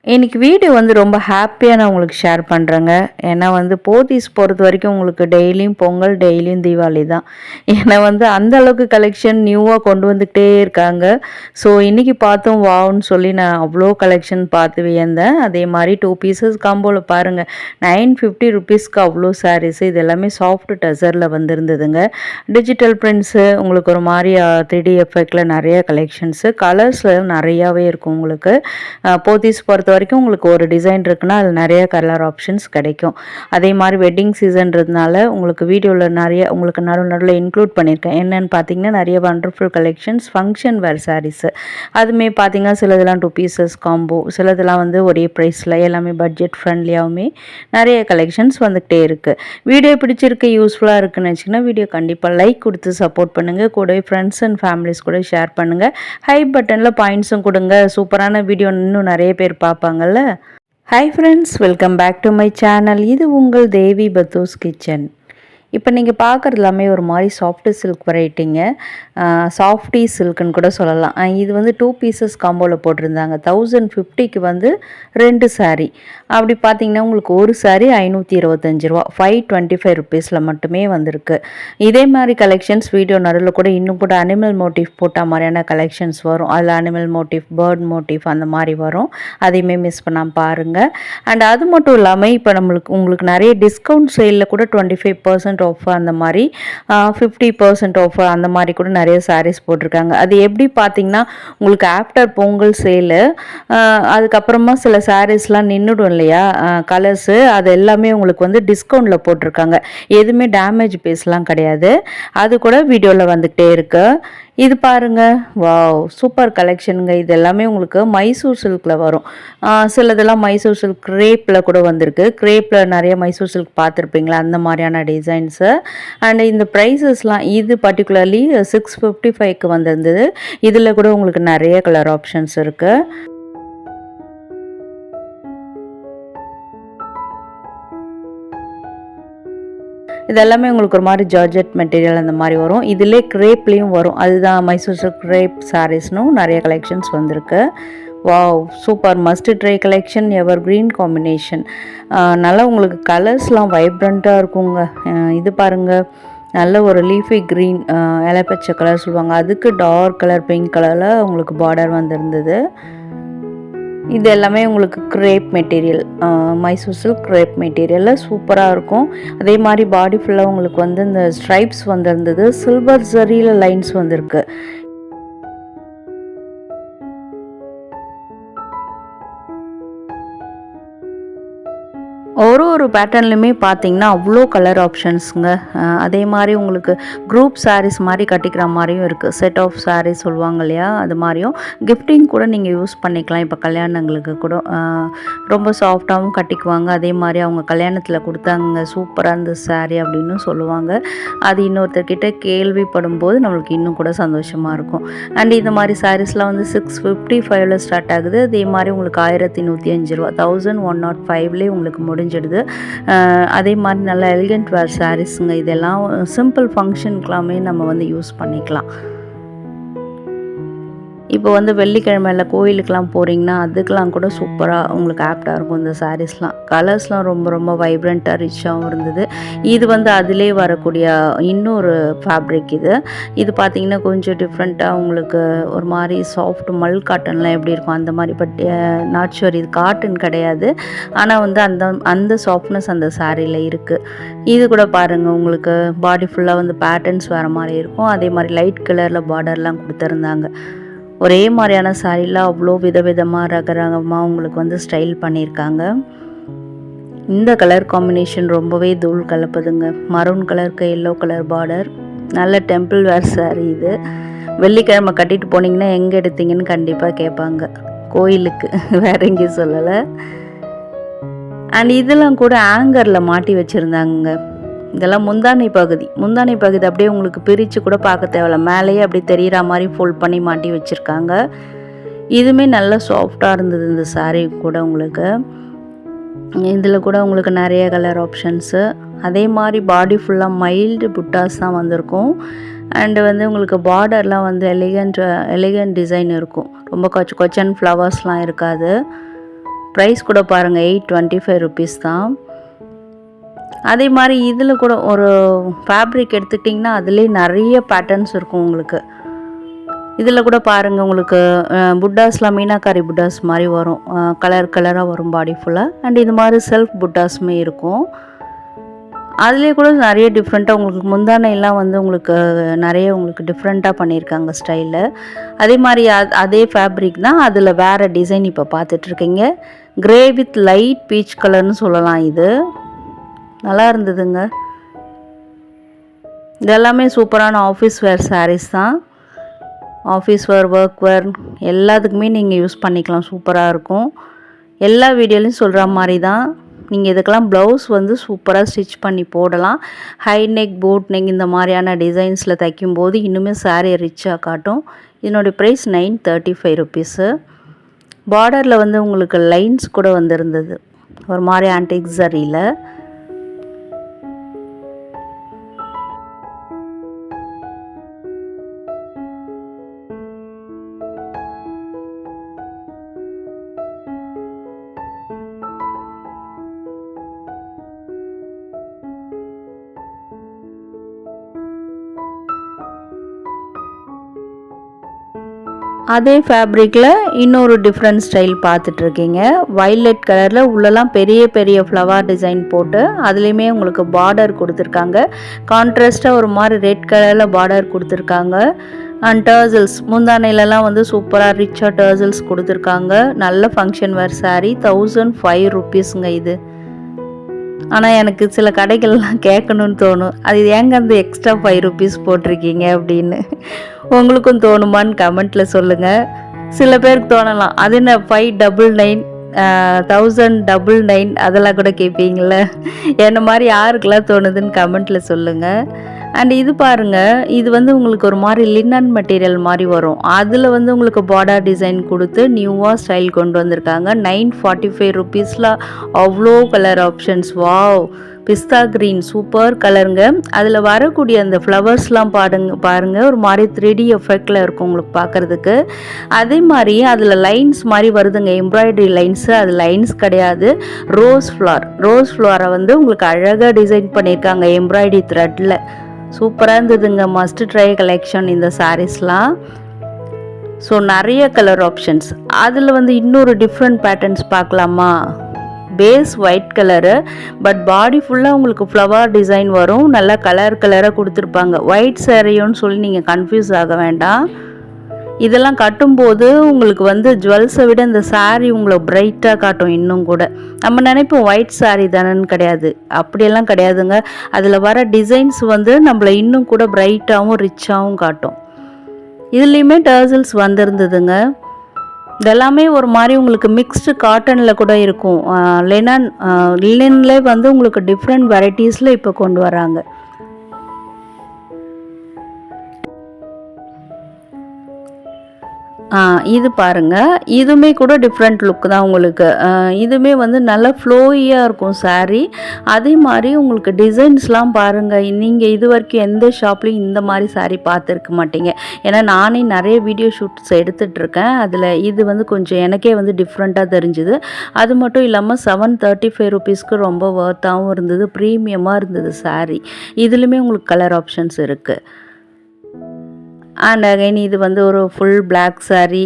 இன்னைக்கு வீடியோ வந்து ரொம்ப ஹாப்பியாக நான் உங்களுக்கு ஷேர் பண்ணுறேங்க. ஏன்னா வந்து போத்தீஸ் பொறுத்த வரைக்கும் உங்களுக்கு டெய்லியும் பொங்கல், டெய்லியும் தீபாவளி தான். ஏன்னா வந்து அந்த அளவுக்கு கலெக்ஷன் நியூவாக கொண்டு வந்துக்கிட்டே இருக்காங்க. ஸோ இன்றைக்கி பார்த்தோம் வாவ்ன்னு சொல்லி நான் அவ்வளோ கலெக்ஷன் பார்த்து வியந்தேன். அதே மாதிரி 2 பீசஸ் காம்போவில் பாருங்கள், 950 ருபீஸ்க்கு அவ்வளோ சாரீஸு. இது எல்லாமே சாஃப்ட் டசரில் வந்திருந்ததுங்க. டிஜிட்டல் பிரிண்ட்ஸு உங்களுக்கு ஒரு மாதிரி 3D எஃபெக்டில் நிறைய கலெக்ஷன்ஸு, கலர்ஸில் நிறையாவே இருக்கும் உங்களுக்கு. போத்தீஸ் பொறுத்த வரைக்கும் உங்களுக்கு ஒரு டிசைன் இருக்குன்னா அதில் நிறைய கலர் ஆப்ஷன்ஸ் கிடைக்கும். அதே மாதிரி வெட்டிங் சீசன்றதுனால உங்களுக்கு வீடியோவில் நிறைய உங்களுக்கு நடுவில் இன்க்ளூட் பண்ணியிருக்கேன். என்னென்னு பார்த்தீங்கன்னா நிறைய wonderful collections function wear saris. அதுவுமே பார்த்தீங்கன்னா சிலதெல்லாம் 2 பீசஸ் காம்போ, சிலதெல்லாம் வந்து ஒரே ப்ரைஸில், எல்லாமே பட்ஜெட் ஃப்ரெண்ட்லியாகவுமே நிறைய கலெக்ஷன்ஸ் வந்துக்கிட்டே இருக்குது. வீடியோ பிடிச்சிருக்கு, யூஸ்ஃபுல்லாக இருக்குன்னு வச்சிங்கன்னா வீடியோ கண்டிப்பாக லைக் கொடுத்து சப்போர்ட் பண்ணுங்கள். கூடவே ஃப்ரெண்ட்ஸ் அண்ட் ஃபேமிலிஸ் கூட ஷேர் பண்ணுங்கள். ஹை பட்டனில் பாயிண்ட்ஸும் கொடுங்க. சூப்பரான வீடியோ இன்னும் நிறைய பேர் பார்ப்பாங்கல்ல. Hi friends, welcome back to my channel. இது உங்கள் தேவி பத்தூஸ் கிச்சன். இப்போ நீங்கள் பார்க்குறது எல்லாமே ஒரு மாதிரி சாஃப்ட் சில்க் வெரைட்டிங்க. சாஃப்டி சில்க்குன்னு கூட சொல்லலாம். இது வந்து 2 பீசஸ் காம்போவில் போட்டிருந்தாங்க. 1050க்கு வந்து 2 சாரீ. அப்படி பார்த்தீங்கன்னா உங்களுக்கு ஒரு சாரீ 525 ரூபா, 525 ருபீஸில் மட்டுமே வந்திருக்கு. இதே மாதிரி கலெக்ஷன்ஸ் வீடியோ நடுவில் கூட இன்னும் கூட அனிமல் மோட்டிவ் போட்ட மாதிரியான கலெக்ஷன்ஸ் வரும். அதில் அனிமல் மோட்டிவ், பேர்ட் மோட்டிவ் அந்த மாதிரி வரும். அதையுமே மிஸ் பண்ணாமல் பாருங்கள். அண்ட் அது மட்டும் இல்லாமல் இப்போ உங்களுக்கு நிறைய டிஸ்கவுண்ட் சேலில் கூட 25% ஆஃப் அந்த மாதிரி 50% ஆஃப் அந்த மாதிரி கூட நிறைய சாரீஸ் போட்டிருக்காங்க. அது எப்படி பார்த்தீங்கன்னா உங்களுக்கு ஆஃப்டர் பொங்கல் சேலு, அதுக்கப்புறமா சில சாரீஸ்லாம் நின்றுடும் இல்லையா கலர்ஸு, அது எல்லாமே உங்களுக்கு வந்து டிஸ்கவுண்டில் போட்டிருக்காங்க. எதுவுமே டேமேஜ் பீஸ்லாம் கிடையாது. அது கூட வீடியோவில் வந்துக்கிட்டே இருக்கு. இது பாருங்க, வாவ் சூப்பர் கலெக்ஷனுங்க. இது எல்லாமே உங்களுக்கு மைசூர் சில்கில் வரும். சிலதெல்லாம் மைசூர் சில்க் கிரேப்பில் கூட வந்திருக்கு. கிரேப்பில் நிறைய மைசூர் சில்க் பார்த்துருப்பீங்களா, அந்த மாதிரியான டிசைன்ஸு. அண்ட் இந்த ப்ரைஸஸ்லாம் இது பர்டிகுலர்லி 655க்கு வந்திருந்தது. இதில் கூட உங்களுக்கு நிறைய கலர் ஆப்ஷன்ஸ் இருக்குது. இதெல்லாமே உங்களுக்கு ஒரு மாதிரி ஜார்ஜெட் மெட்டீரியல் அந்த மாதிரி வரும். இதிலே கிரேப்லேயும் வரும். அதுதான் மைசூர் சில்க் கிரேப் சாரீஸ்னும் நிறைய கலெக்ஷன்ஸ் வந்திருக்கு. Wow super, must try collection, எவர் கிரீன் காம்பினேஷன். நல்லா உங்களுக்கு கலர்ஸ்லாம் வைப்ரண்ட்டாக இருக்குங்க. இது பாருங்கள், நல்ல ஒரு லீஃபி க்ரீன், இலைப்பச்சை கலர் சொல்லுவாங்க, அதுக்கு டார்க் கலர் பிங்க் கலரில் உங்களுக்கு பார்டர் வந்திருந்தது. இது எல்லாமே உங்களுக்கு crepe material, Mysore silk crepe மெட்டீரியலில் சூப்பராக இருக்கும். அதே மாதிரி பாடி ஃபுல்லாக உங்களுக்கு வந்து இந்த ஸ்ட்ரைப்ஸ் வந்திருந்தது. சில்வர் ஜரியில் லைன்ஸ் வந்திருக்கு. ஒரு பேட்டர்ன்லையுமே பார்த்தீங்கன்னா அவ்வளோ கலர் ஆப்ஷன்ஸுங்க. அதே மாதிரி உங்களுக்கு குரூப் சாரீஸ் மாதிரி கட்டிக்கிற மாதிரியும் இருக்குது. செட் ஆஃப் சாரீஸ் சொல்லுவாங்க இல்லையா, அது மாதிரியும் கிஃப்டிங் கூட நீங்கள் யூஸ் பண்ணிக்கலாம். இப்போ கல்யாணங்களுக்கு கூட ரொம்ப சாஃப்டாகவும் கட்டிக்குவாங்க. அதே மாதிரி அவங்க கல்யாணத்தில் கொடுத்தாங்க சூப்பராக இருந்த சாரீ அப்படின்னு சொல்லுவாங்க. அது இன்னொருத்தர்கிட்ட கேள்விப்படும் போது நம்மளுக்கு இன்னும் கூட சந்தோஷமாக இருக்கும். அண்ட் இந்த மாதிரி சாரீஸ்லாம் வந்து 655ல் ஸ்டார்ட் ஆகுது. அதே மாதிரி உங்களுக்கு 1105 ரூபா, 1105லேயே உங்களுக்கு முடிஞ்சிடுது. அதே மாதிரி நல்ல எலிகண்ட் வேர் சாரீஸுங்க. இதெல்லாம் சிம்பிள் ஃபங்க்ஷனுக்கெல்லாமே நம்ம வந்து யூஸ் பண்ணிக்கலாம். இப்போ வந்து வெள்ளிக்கிழமையில் கோயிலுக்கெலாம் போகிறீங்கன்னா அதுக்கெலாம் கூட சூப்பராக உங்களுக்கு ஆப்டாக இருக்கும் இந்த சாரீஸ்லாம். கலர்ஸ்லாம் ரொம்ப ரொம்ப வைப்ரண்ட்டாக ரிச்சாகவும் இருந்தது. இது வந்து அதிலே வரக்கூடிய இன்னொரு ஃபேப்ரிக். இது பார்த்திங்கன்னா கொஞ்சம் டிஃப்ரெண்ட்டாக உங்களுக்கு ஒரு மாதிரி சாஃப்ட் மல் காட்டன்லாம் எப்படி இருக்கும் அந்த மாதிரி. பட் நாட் ஷுர், இது காட்டன் கிடையாது. ஆனால் வந்து அந்த சாஃப்ட்னஸ் அந்த சாரியில் இருக்குது. இது கூட பாருங்கள், உங்களுக்கு பாடி ஃபுல்லாக வந்து பேட்டர்ன்ஸ் வேறு மாதிரி இருக்கும். அதே மாதிரி லைட் கலரில் பார்டர்லாம் கொடுத்துருந்தாங்க. ஒரே மாதிரியான சாரியில் அவ்வளோ விதவிதமாக ரகரகமாக உங்களுக்கு வந்து ஸ்டைல் பண்ணியிருக்காங்க. இந்த கலர் காம்பினேஷன் ரொம்பவே தூள் கலப்புதுங்க. மரூன் கலருக்கு எல்லோ கலர் பார்டர், நல்ல டெம்பிள் வேர் சாரி. இது வெள்ளிக்கிழமை கட்டிட்டு போனீங்கன்னா எங்கே எடுத்தீங்கன்னு கண்டிப்பாக கேட்பாங்க. கோயிலுக்கு, வேற எங்கேயும் சொல்லலை. அண்ட் இதெல்லாம் கூட ஆங்கரில் மாட்டி வச்சுருந்தாங்க. இதெல்லாம் முந்தானை பகுதி அப்படியே உங்களுக்கு பிரித்து கூட பார்க்க தேவையில்ல. மேலேயே அப்படி தெரிகிற மாதிரி ஃபோல்ட் பண்ணி மாட்டி வச்சுருக்காங்க. இதுவுமே நல்லா சாஃப்டாக இருந்தது இந்த சாரீ கூட. உங்களுக்கு இதில் கூட உங்களுக்கு நிறைய கலர் ஆப்ஷன்ஸு. அதே மாதிரி பாடி ஃபுல்லாக மைல்டு புட்டாஸ் தான் வந்திருக்கும். அண்டு வந்து உங்களுக்கு பார்டர்லாம் வந்து எலிகண்ட் டிசைன் இருக்கும். ரொம்ப கொச்சன் ஃப்ளவர்ஸ்லாம் இருக்காது. ப்ரைஸ் கூட பாருங்கள் 825 ருபீஸ் தான். அதே மாதிரி இதில் கூட ஒரு ஃபேப்ரிக் எடுத்துக்கிட்டிங்கன்னா அதுலேயே நிறைய பேட்டர்ன்ஸ் இருக்கும் உங்களுக்கு. இதில் கூட பாருங்கள் உங்களுக்கு புட்டாஸ்லாம் மீனாக்காரி புட்டாஸ் மாதிரி வரும், கலர் கலராக வரும் பாடி ஃபுல்லாக. அண்ட் இது மாதிரி செல்ஃப் புட்டாஸுமே இருக்கும். அதுலேயே கூட நிறைய டிஃப்ரெண்ட்டாக உங்களுக்கு முந்தானையெல்லாம் வந்து உங்களுக்கு நிறைய உங்களுக்கு டிஃப்ரெண்ட்டாக பண்ணியிருக்காங்க ஸ்டைலில். அதே மாதிரி அதே ஃபேப்ரிக் தான், அதில் வேறு டிசைன் இப்போ பார்த்துட்ருக்கீங்க. க்ரே வித் லைட் பீச் கலர்னு சொல்லலாம். இது நல்லா இருந்ததுங்க. இதெல்லாமே சூப்பரான ஆஃபீஸ் வேர் சாரீஸ் தான். ஆஃபீஸ் வேர், ஒர்க் வேர் எல்லாத்துக்குமே நீங்கள் யூஸ் பண்ணிக்கலாம், சூப்பராக இருக்கும். எல்லா வீடியோலையும் சொல்கிற மாதிரி தான். நீங்கள் இதுக்கெல்லாம் ப்ளவுஸ் வந்து சூப்பராக ஸ்டிச் பண்ணி போடலாம். ஹை நெக், போட் நெக் இந்த மாதிரியான டிசைன்ஸில் தைக்கும்போது இன்னுமே சாரீ ரிச்சாக காட்டும். இதனுடைய ப்ரைஸ் 935 ருபீஸு. பார்டரில் வந்து உங்களுக்கு லைன்ஸ் கூட வந்திருந்தது ஒரு மாதிரி ஆன்டிக் ஜரியில். அதே ஃபேப்ரிக்கில் இன்னொரு டிஃப்ரெண்ட் ஸ்டைல் பார்த்துட்ருக்கீங்க. வைலட் கலரில் உள்ளெல்லாம் பெரிய பெரிய ஃப்ளவர் டிசைன் போட்டு அதுலேயுமே உங்களுக்கு பார்டர் கொடுத்துருக்காங்க. கான்ட்ராஸ்ட்டாக ஒரு மாதிரி ரெட் கலரில் பார்டர் கொடுத்துருக்காங்க. அண்ட் டர்சல்ஸ் முந்தானையிலலாம் வந்து சூப்பராக ரிச்சாக டர்சல்ஸ் கொடுத்துருக்காங்க. நல்ல ஃபங்க்ஷன் வேர் சாரீ. 1005 ருபீஸுங்க இது. ஆனால் எனக்கு சில கடைகள்லாம் கேட்கணுன்னு தோணும், அது ஏங்க அந்த எக்ஸ்ட்ரா 5 ருபீஸ் போட்டிருக்கீங்க அப்படின்னு. உங்களுக்கும் தோணுமான்னு கமெண்ட்டில் சொல்லுங்கள். சில பேருக்கு தோணலாம், அது என்ன 599 1099 அதெல்லாம் கூட கேட்பீங்கள. என்ன மாதிரி யாருக்கெல்லாம் தோணுதுன்னு கமெண்ட்டில் சொல்லுங்கள். அண்ட் இது பாருங்கள், இது வந்து உங்களுக்கு ஒரு மாதிரி லினன் மெட்டீரியல் மாதிரி வரும். அதில் வந்து உங்களுக்கு பார்டர் டிசைன் கொடுத்து நியூவாக ஸ்டைல் கொண்டு வந்திருக்காங்க. 945 ருபீஸில் அவ்வளோ கலர் ஆப்ஷன்ஸ். வாவ், பிஸ்தா க்ரீன் சூப்பர் கலருங்க. அதில் வரக்கூடிய அந்த ஃப்ளவர்ஸ்லாம் பாருங்கள் ஒரு மாதிரி 3D எஃபெக்டில் இருக்கும் உங்களுக்கு பார்க்குறதுக்கு. அதே மாதிரி அதில் லைன்ஸ் மாதிரி வருதுங்க, எம்ப்ராய்டரி லைன்ஸு. அது லைன்ஸ் கிடையாது, ரோஸ் ஃப்ளாரை வந்து உங்களுக்கு அழகாக டிசைன் பண்ணியிருக்காங்க எம்ப்ராய்டரி த்ரெட்டில். சூப்பராக இருந்ததுங்க. மஸ்ட் ட்ரை கலெக்ஷன் இந்த சாரீஸ்லாம். ஸோ நிறைய கலர் ஆப்ஷன்ஸ். அதில் வந்து இன்னொரு டிஃப்ரெண்ட் பேட்டர்ன்ஸ் பார்க்கலாமா? பேஸ் ஒயிட் கலரு, பட் பாடி ஃபுல்லாக உங்களுக்கு ஃப்ளவர் டிசைன் வரும். நல்லா கலராக கொடுத்துருப்பாங்க. ஒயிட் சாரியோன்னு சொல்லி நீங்கள் கன்ஃபியூஸ் ஆக வேண்டாம். இதெல்லாம் கட்டும்போது உங்களுக்கு வந்து ஜுவல்ஸை விட இந்த சாரீ உங்களை பிரைட்டாக காட்டும். இன்னும் கூட நம்ம நினைப்போம் ஒயிட் சாரீ தானேன்னு, கிடையாது, அப்படியெல்லாம் கிடையாதுங்க. அதில் வர டிசைன்ஸ் வந்து நம்மளை இன்னும் கூட பிரைட்டாகவும் ரிச்சாகவும் காட்டும். இதுலேயுமே டர்சல்ஸ் வந்திருந்ததுங்க. இதெல்லாமே ஒரு மாதிரி உங்களுக்கு மிக்ஸ்டு காட்டனில் கூட இருக்கும். லினன்லேயே வந்து உங்களுக்கு டிஃப்ரெண்ட் வெரைட்டிஸில் இப்போ கொண்டு வராங்க. இது பாருங்கள், இதுவுமே கூட டிஃப்ரெண்ட் லுக் தான் உங்களுக்கு. இதுவுமே வந்து நல்லா ஃப்ளோயியாக இருக்கும் சாரீ. அதே மாதிரி உங்களுக்கு டிசைன்ஸ்லாம் பாருங்கள், நீங்கள் இது வரைக்கும் எந்த ஷாப்லேயும் இந்த மாதிரி சாரீ பார்த்துருக்க மாட்டீங்க. ஏன்னா நானே நிறைய வீடியோ ஷூட்ஸ் எடுத்துகிட்ருக்கேன். அதில் இது வந்து கொஞ்சம் எனக்கே வந்து டிஃப்ரெண்ட்டாக தெரிஞ்சுது. அது மட்டும் இல்லாமல் 735 ருபீஸ்க்கு ரொம்ப ஒர்த்தாகவும் இருந்தது, ப்ரீமியமாக இருந்தது சாரீ. இதுலேயுமே உங்களுக்கு கலர் ஆப்ஷன்ஸ் இருக்குது. அண்ட் அகைன் இது வந்து ஒரு ஃபுல் பிளாக் சாரீ.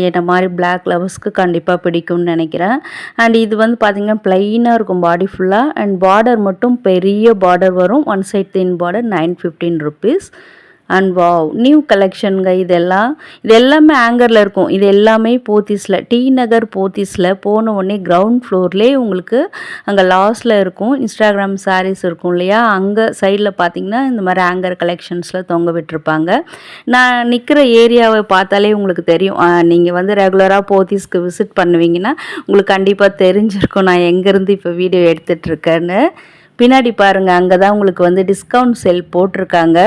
என்ன மாதிரி பிளாக் லவர்ஸ்க்கு கண்டிப்பாக பிடிக்கும்னு நினைக்கிறேன். அண்ட் இது வந்து பார்த்திங்கன்னா ப்ளைனாக இருக்கும் பாடி ஃபுல்லாக. அண்ட் பார்டர் மட்டும் பெரிய பார்டர் வரும். One side thin border. 915 rupees. And wow, new கலெக்ஷனுங்க. இது எல்லாமே ஆங்கரில் இருக்கும். இது எல்லாமே போத்தீஸில், டி நகர் போத்தீஸில் போன உடனே கிரவுண்ட் ஃப்ளோர்லேயே உங்களுக்கு அங்கே லாஸ்ட்டில் இருக்கும். இன்ஸ்டாகிராம் சாரீஸ் இருக்கும் இல்லையா, அங்கே சைடில் பார்த்தீங்கன்னா இந்த மாதிரி ஆங்கர் கலெக்ஷன்ஸில் தொங்க விட்டுருப்பாங்க. நான் நிற்கிற ஏரியாவை பார்த்தாலே உங்களுக்கு தெரியும். நீங்கள் வந்து ரெகுலராக போத்தீஸ்க்கு விசிட் பண்ணுவீங்கன்னா உங்களுக்கு கண்டிப்பாக தெரிஞ்சிருக்கும் நான் எங்கேருந்து இப்போ வீடியோ எடுத்துகிட்ருக்கேன்னு. பின்னாடி பாருங்கள், அங்கே தான் உங்களுக்கு வந்து டிஸ்கவுண்ட் சேல் போட்டிருக்காங்க.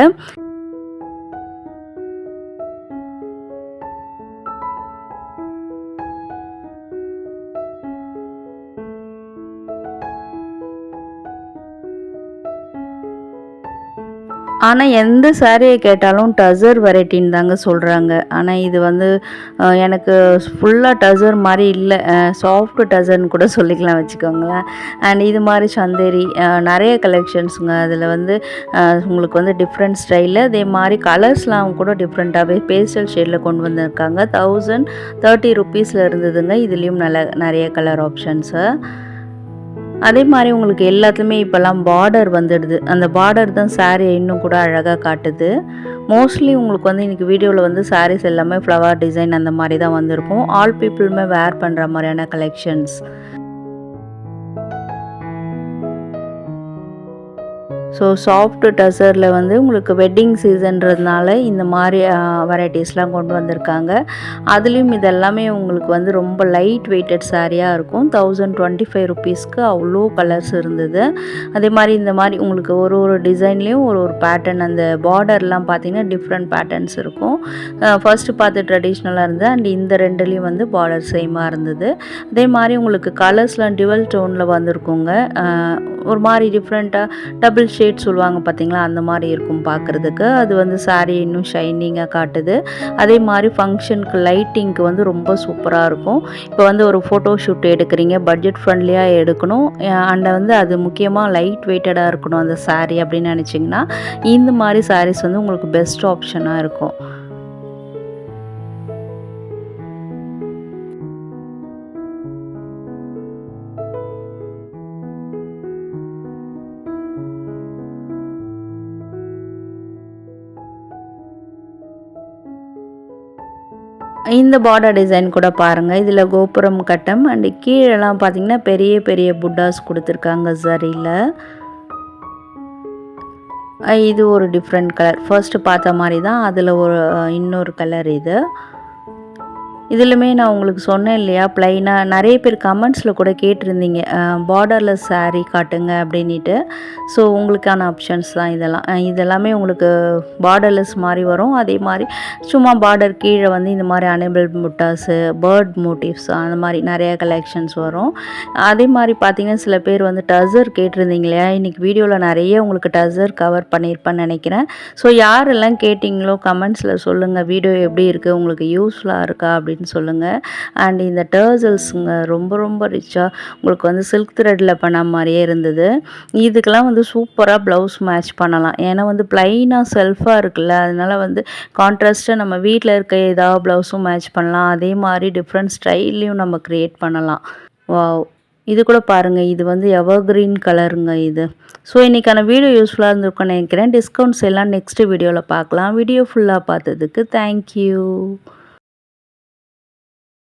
ஆனால் எந்த சாரியை கேட்டாலும் டசர் வெரைட்டின்னு தாங்க சொல்கிறாங்க. ஆனால் இது வந்து எனக்கு ஃபுல்லாக டசர் மாதிரி இல்லை, சாஃப்ட் டசர்னு கூட சொல்லிக்கலாம் வச்சுக்கோங்களேன். அண்ட் இது மாதிரி சந்தேரி நிறைய கலெக்ஷன்ஸுங்க. அதில் வந்து உங்களுக்கு வந்து டிஃப்ரெண்ட் ஸ்டைலில் அதே மாதிரி கலர்ஸ்லாம் கூட டிஃப்ரெண்ட்டாகவே பேஸ்டல் ஷேடில் கொண்டு வந்திருக்காங்க. 1030 ருப்பீஸில் இருந்ததுங்க. இதுலேயும் நிறைய கலர் ஆப்ஷன்ஸு. அதே மாதிரி உங்களுக்கு எல்லாத்துலேயுமே இப்போல்லாம் பார்டர் வந்துடுது. அந்த பார்டர் தான் சாரியை இன்னும் கூட அழகாக காட்டுது. மோஸ்ட்லி உங்களுக்கு வந்து இன்றைக்கி வீடியோவில் வந்து சாரீஸ் எல்லாமே ஃப்ளவர் டிசைன் அந்த மாதிரி தான் வந்திருக்கும். ஆல் பீப்புளுமே வேர் பண்ணுற மாதிரியான கலெக்ஷன்ஸ். ஸோ சாஃப்ட் டசரில் வந்து உங்களுக்கு வெட்டிங் சீசன்றதுனால இந்த மாதிரி வெரைட்டிஸ்லாம் கொண்டு வந்திருக்காங்க. அதுலேயும் இதெல்லாமே உங்களுக்கு வந்து ரொம்ப லைட் வெயிட்டட் சாரியாக இருக்கும். 1025 ருப்பீஸ்க்கு அவ்வளோ கலர்ஸ் இருந்தது. அதே மாதிரி இந்த மாதிரி உங்களுக்கு ஒரு ஒரு டிசைன்லேயும் ஒரு ஒரு பேட்டர்ன், அந்த பார்டர்லாம் பார்த்திங்கன்னா டிஃப்ரெண்ட் பேட்டர்ன்ஸ் இருக்கும். ஃபர்ஸ்ட்டு பார்த்து ட்ரெடிஷ்னலாக இருந்தது அண்ட் இந்த ரெண்டுலேயும் வந்து பார்டர் சேமாக இருந்தது. அதே மாதிரி உங்களுக்கு கலர்ஸ்லாம் டிவல் டோனில் வந்திருக்குங்க. ஒரு மாதிரி டிஃப்ரெண்ட்டாக டபுள் ஷேட் சொல்லுவாங்க பார்த்தீங்களா, அந்த மாதிரி இருக்கும் பார்க்குறதுக்கு. அது வந்து சாரீ இன்னும் ஷைனிங்காக காட்டுது. அதே மாதிரி ஃபங்க்ஷனுக்கு லைட்டிங்க்கு வந்து ரொம்ப சூப்பராக இருக்கும். இப்போ வந்து ஒரு ஃபோட்டோ ஷூட் எடுக்கிறீங்க, பட்ஜெட் ஃப்ரெண்ட்லியாக எடுக்கணும் அண்ட் வந்து அது முக்கியமாக லைட் வெயிட்டடாக இருக்கணும் அந்த சாரீ அப்படின்னு நினச்சிங்கன்னா இந்த மாதிரி சாரீஸ் வந்து உங்களுக்கு பெஸ்ட் ஆப்ஷனாக இருக்கும். இந்த பார்டர் டிசைன் கூட பாருங்கள். இதில் கோபுரம் கட்டம் அண்டு கீழெல்லாம் பார்த்திங்கன்னா பெரிய பெரிய புட்டாஸ் கொடுத்துருக்காங்க சரியில். இது ஒரு டிஃப்ரெண்ட் கலர். ஃபர்ஸ்ட்டு பார்த்த மாதிரி தான் அதில் ஒரு இன்னொரு கலர் இது. இதிலுமே நான் உங்களுக்கு சொன்னேன் இல்லையா, ப்ளைனாக நிறைய பேர் கமெண்ட்ஸில் கூட கேட்டிருந்தீங்க பார்டர்லெஸ் சாரீ காட்டுங்க அப்படின்ட்டு. ஸோ உங்களுக்கான ஆப்ஷன்ஸ் தான் இதெல்லாம். இதெல்லாமே உங்களுக்கு பார்டர்லெஸ் மாதிரி வரும். அதே மாதிரி சும்மா பார்டர் கீழே வந்து இந்த மாதிரி அனேபிள் புட்டாஸு, பேர்ட் மோட்டிவ்ஸ் அந்த மாதிரி நிறைய கலெக்ஷன்ஸ் வரும். அதே மாதிரி பார்த்திங்கன்னா சில பேர் வந்து டசர் கேட்டிருந்தீங்க இல்லையா, இன்றைக்கி வீடியோவில் நிறைய உங்களுக்கு டசர் கவர் பண்ணியிருப்பேன்னு நினைக்கிறேன். ஸோ யாரெல்லாம் கேட்டிங்களோ கமெண்ட்ஸில் சொல்லுங்கள், வீடியோ எப்படி இருக்குது, உங்களுக்கு யூஸ்ஃபுல்லாக இருக்கா அப்படின்னு சொல்லுங்கள். அண்ட் இந்த டர்சல்ஸுங்க ரொம்ப ரொம்ப ரிச்சாக உங்களுக்கு வந்து சில்க் த்ரெட்டில் பண்ண மாதிரியே இருந்தது. இதுக்கெல்லாம் வந்து சூப்பராக ப்ளவுஸ் மேட்ச் பண்ணலாம். ஏன்னா வந்து ப்ளைனாக செல்ஃபாக இருக்குல்ல, அதனால வந்து கான்ட்ராஸ்ட்டாக நம்ம வீட்டில் இருக்க ஏதாவது ப்ளவுஸும் மேட்ச் பண்ணலாம். அதே மாதிரி டிஃப்ரெண்ட் ஸ்டைல்லையும் நம்ம க்ரியேட் பண்ணலாம். வாவ், இது கூட பாருங்கள், இது வந்து எவர்கிரீன் கலருங்க இது. ஸோ இன்றைக்கான வீடியோ யூஸ்ஃபுல்லாக இருந்திருக்குன்னு நினைக்கிறேன். டிஸ்கவுண்ட்ஸ் எல்லாம் நெக்ஸ்ட் வீடியோவில் பார்க்கலாம். வீடியோ ஃபுல்லாக பார்த்ததுக்கு தேங்க்யூ.